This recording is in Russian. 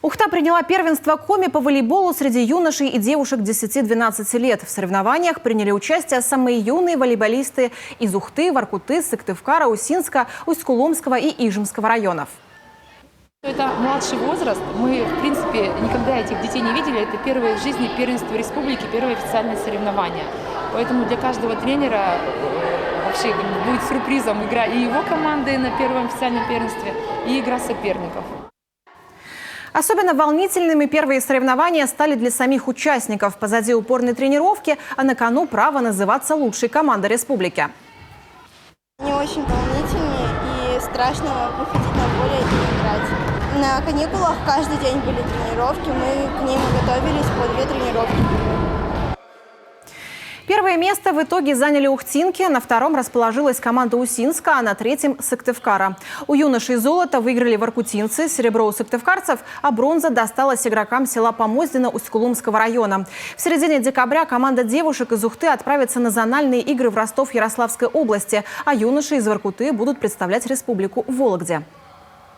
Ухта приняла первенство Коми по волейболу среди юношей и девушек 10-12 лет. В соревнованиях приняли участие самые юные волейболисты из Ухты, Воркуты, Сыктывкара, Усинска, Усть-Куломского и Ижемского районов. Это младший возраст. Мы, в принципе, никогда этих детей не видели. Это первое в жизни первенство республики, первое официальное соревнование. Поэтому для каждого тренера вообще будет сюрпризом игра и его команды на первом официальном первенстве, и игра соперников. Особенно волнительными первые соревнования стали для самих участников. Позади упорной тренировки, а на кону право называться лучшей командой республики. Не очень волнительные и страшно выходить на поле и играть. На каникулах каждый день были тренировки, мы к ним готовились по 2 тренировки. Первое место в итоге заняли ухтинки, на втором расположилась команда Усинска, а на третьем – Сыктывкара. У юношей золото выиграли воркутинцы, серебро у сыктывкарцев, а бронза досталась игрокам села Помоздино Усть-Кулумского района. В середине декабря команда девушек из Ухты отправится на зональные игры в Ростов Ярославской области, а юноши из Воркуты будут представлять республику в Вологде.